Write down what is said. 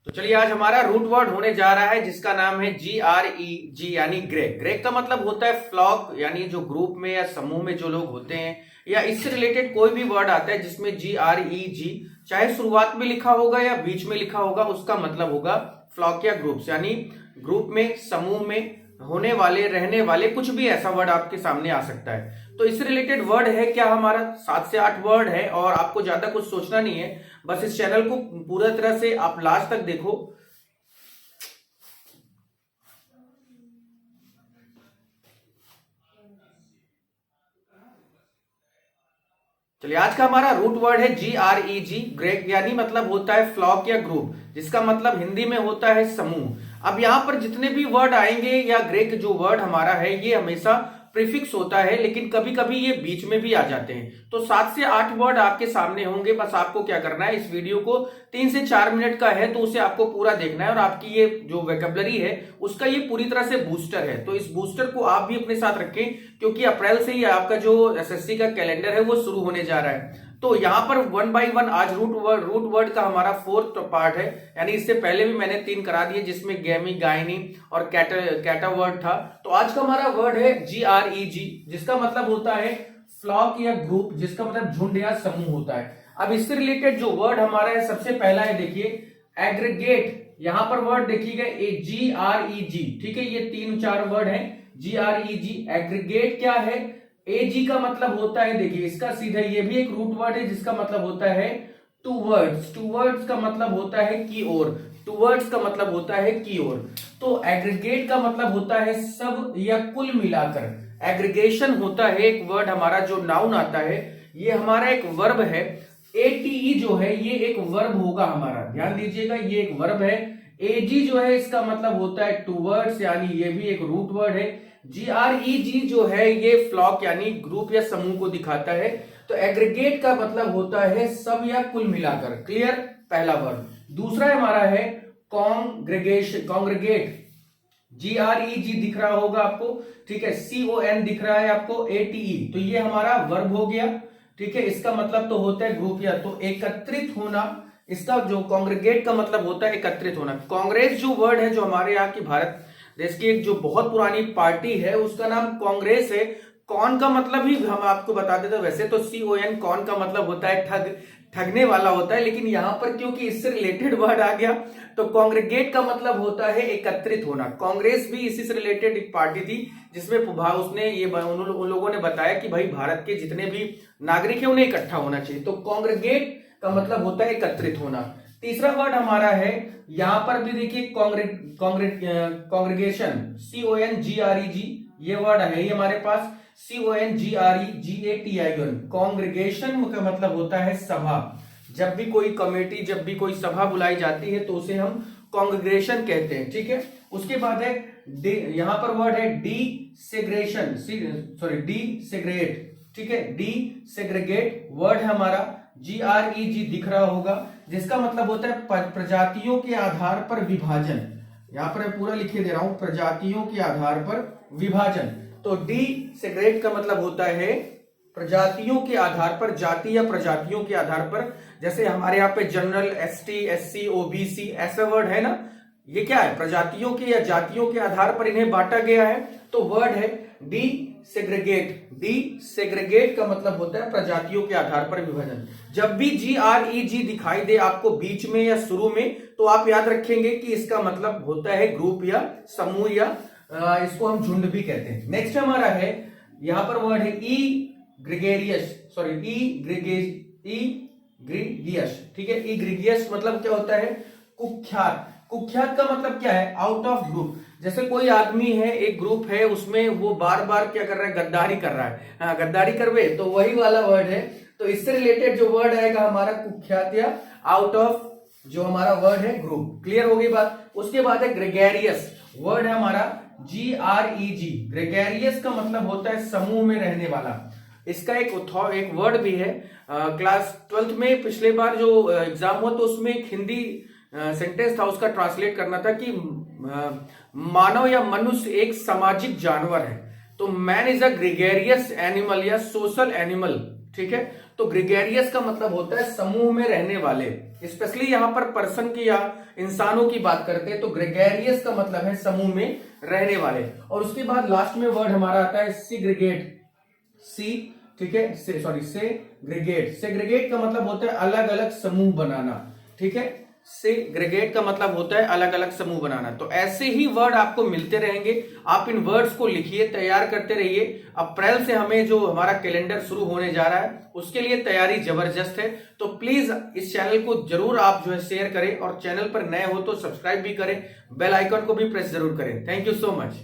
तो चलिए आज हमारा रूट वर्ड होने जा रहा है जिसका नाम है GREG यानी ग्रेग। ग्रेग का मतलब होता है फ्लॉक यानी जो ग्रुप में या समूह में जो लोग होते हैं, या इससे रिलेटेड कोई भी वर्ड आता है जिसमें GREG चाहे शुरुआत में लिखा होगा या बीच में लिखा होगा, उसका मतलब होगा फ्लॉक या ग्रुप्स, यानी ग्रुप में समूह में होने वाले रहने वाले कुछ भी ऐसा वर्ड आपके सामने आ सकता है। तो इससे रिलेटेड वर्ड है क्या हमारा 7 से 8 वर्ड है और आपको ज्यादा कुछ सोचना नहीं है, बस इस चैनल को पूरा तरह से आप लास्ट तक देखो। चलिए आज का हमारा रूट वर्ड है GREG ग्रेग, यानी मतलब होता है फ्लॉक या ग्रुप, जिसका मतलब हिंदी में होता है समूह। अब यहाँ पर जितने भी वर्ड आएंगे या ग्रेग जो वर्ड हमारा है ये हमेशा प्रीफिक्स होता है, लेकिन कभी कभी ये बीच में भी आ जाते हैं। तो 7 से 8 वर्ड आपके सामने होंगे, बस आपको क्या करना है, इस वीडियो को 3 से 4 मिनट का है तो उसे आपको पूरा देखना है और आपकी ये जो वोकैबुलरी है उसका ये पूरी तरह से बूस्टर है। तो इस बूस्टर को आप भी अपने साथ रखें क्योंकि अप्रैल से ही आपका जो एसएससी का कैलेंडर है वो शुरू होने जा रहा है। तो यहाँ पर 1 बाय 1 आज रूट वर्ड का हमारा 4th पार्ट है, यानी इससे पहले भी मैंने 3 करा दिए जिसमें गैमी गायनी और कैटा वर्ड था। तो आज का हमारा वर्ड है GREG जिसका मतलब होता है फ्लॉक या ग्रुप, जिसका मतलब झुंड या समूह होता है। अब इससे रिलेटेड जो वर्ड हमारा है सबसे पहला है, देखिए एग्रीगेट। यहां पर वर्ड देखिएगा GREG, ठीक है, ये 3-4 वर्ड है GREG। एग्रीगेट क्या है, एजी का मतलब होता है, देखिए इसका सीधा ये भी एक रूट वर्ड है जिसका मतलब होता है टूवर्ड्स। टूवर्ड्स का मतलब होता है की ओर, टूवर्ड्स का मतलब होता है की ओर। तो एग्रीगेट का मतलब होता है सब या कुल मिलाकर। एग्रीगेशन होता है एक वर्ड हमारा जो नाउन आता है, ये हमारा एक वर्ब है। एटीई जो है ये एक वर्ब होगा हमारा, ध्यान दीजिएगा ये एक वर्ब है। एजी जो है इसका मतलब होता है टूवर्ड्स, यानी ये भी एक रूट वर्ड है। GREG जो है ये फ्लॉक यानी ग्रुप या समूह को दिखाता है। तो एग्रीगेट का मतलब होता है सब या कुल मिलाकर। क्लियर, पहला वर्ड। दूसरा हमारा है कॉन्ग्रेगेशन, कॉन्ग्रेगेट। GREG दिख रहा होगा आपको, ठीक है, CON दिख रहा है आपको, ATE, तो ये हमारा वर्ब हो गया, ठीक है। इसका मतलब तो होता है ग्रुप या तो एकत्रित होना। इसका जो कॉन्ग्रेगेट का मतलब होता है एकत्रित होना। कांग्रेस जो वर्ड है जो हमारे यहाँ की भारत देश की एक जो बहुत पुरानी पार्टी है उसका नाम कांग्रेस है। कौन का मतलब ही हम आपको बता देते, वैसे तो CON कौन का मतलब होता है ठग, ठगने वाला होता है, लेकिन यहाँ पर क्योंकि इससे रिलेटेड वर्ड आ गया तो कांग्रेगेट का मतलब होता है एकत्रित होना। कांग्रेस भी इसी से रिलेटेड एक पार्टी थी जिसमें उसने ये उन लोगों ने बताया कि भाई भारत के जितने भी नागरिक है उन्हें इकट्ठा होना चाहिए। तो कांग्रेगेट का मतलब होता है एकत्रित होना। तीसरा वर्ड हमारा है, यहां पर भी देखिए कॉन्ग्रेगेशन, CONGREG, ये वर्ड है ये हमारे पास, CONGREGATION। कॉन्ग्रेगेशन का मतलब होता है सभा। जब भी कोई कमेटी, जब भी कोई सभा बुलाई जाती है तो उसे हम कॉन्ग्रेगेशन कहते हैं, ठीक है। उसके बाद है यहां पर वर्ड है डिसेग्रेशन, डिसेग्रेट, ठीक है, डिसेग्रेगेट वर्ड है हमारा। GREG दिख रहा होगा जिसका मतलब होता है प्रजातियों के आधार पर विभाजन। यहां पर मैं पूरा लिखे दे रहा हूं, प्रजातियों के आधार पर विभाजन। तो डिसेग्रेट का मतलब होता है प्रजातियों के आधार पर, जाति या प्रजातियों के आधार पर। जैसे हमारे यहाँ पे जनरल, ST SC OBC ऐसा वर्ड है ना, ये क्या है, प्रजातियों के या जातियों के आधार पर इन्हें बांटा गया है। तो वर्ड है डिसेग्रेगेट। डिसेग्रेगेट का मतलब होता है प्रजातियों के आधार पर विभाजन। जब भी GREG दिखाई दे आपको बीच में या शुरू में तो आप याद रखेंगे कि इसका मतलब होता है ग्रुप या समूह, या इसको हम झुंड भी कहते हैं। नेक्स्ट हमारा है, यहां पर वर्ड है इग्रिगियस, ठीक है। इग्रिगियस मतलब क्या होता है, कुख्यात। कुख्यात का मतलब क्या है, आउट ऑफ ग्रुप। जैसे कोई आदमी है, एक ग्रुप है, उसमें वो बार बार क्या कर रहा है, गद्दारी कर रहा है, हाँ गद्दारी करवे, तो वही वाला वर्ड है। तो इससे रिलेटेड जो वर्ड आएगा हमारा कुख्यात या आउट ऑफ जो हमारा वर्ड है ग्रुप। क्लियर हो गई बात। उसके बाद है ग्रेगेरियस, वर्ड है हमारा GREG। ग्रेगेरियस का मतलब होता है समूह में रहने वाला। इसका एक वर्ड भी है, क्लास 12th में पिछले बार जो एग्जाम हुआ तो उसमें एक हिंदी सेंटेंस था, उसका ट्रांसलेट करना था कि मानव या मनुष्य एक सामाजिक जानवर है। तो man is a gregarious animal या सोशल एनिमल, ठीक है। तो ग्रेगेरियस का मतलब होता है समूह में रहने वाले। स्पेशली यहाँ पर पर्सन की या इंसानों की बात करते हैं तो ग्रेगेरियस का मतलब है समूह में रहने वाले। और उसके बाद लास्ट में वर्ड हमारा आता है सीग्रीगेट, सी, ठीक है, सेग्रीगेट। सेग्रीगेट का मतलब होता है अलग अलग समूह बनाना, ठीक है, सेग्रीगेट का मतलब होता है अलग अलग समूह बनाना। तो ऐसे ही वर्ड आपको मिलते रहेंगे, आप इन वर्ड्स को लिखिए, तैयार करते रहिए। अप्रैल से हमें जो हमारा कैलेंडर शुरू होने जा रहा है उसके लिए तैयारी जबरदस्त है। तो प्लीज इस चैनल को जरूर आप जो है शेयर करें, और चैनल पर नए हो तो सब्सक्राइब भी करें, बेल आइकन को भी प्रेस जरूर करें। Thank you so much.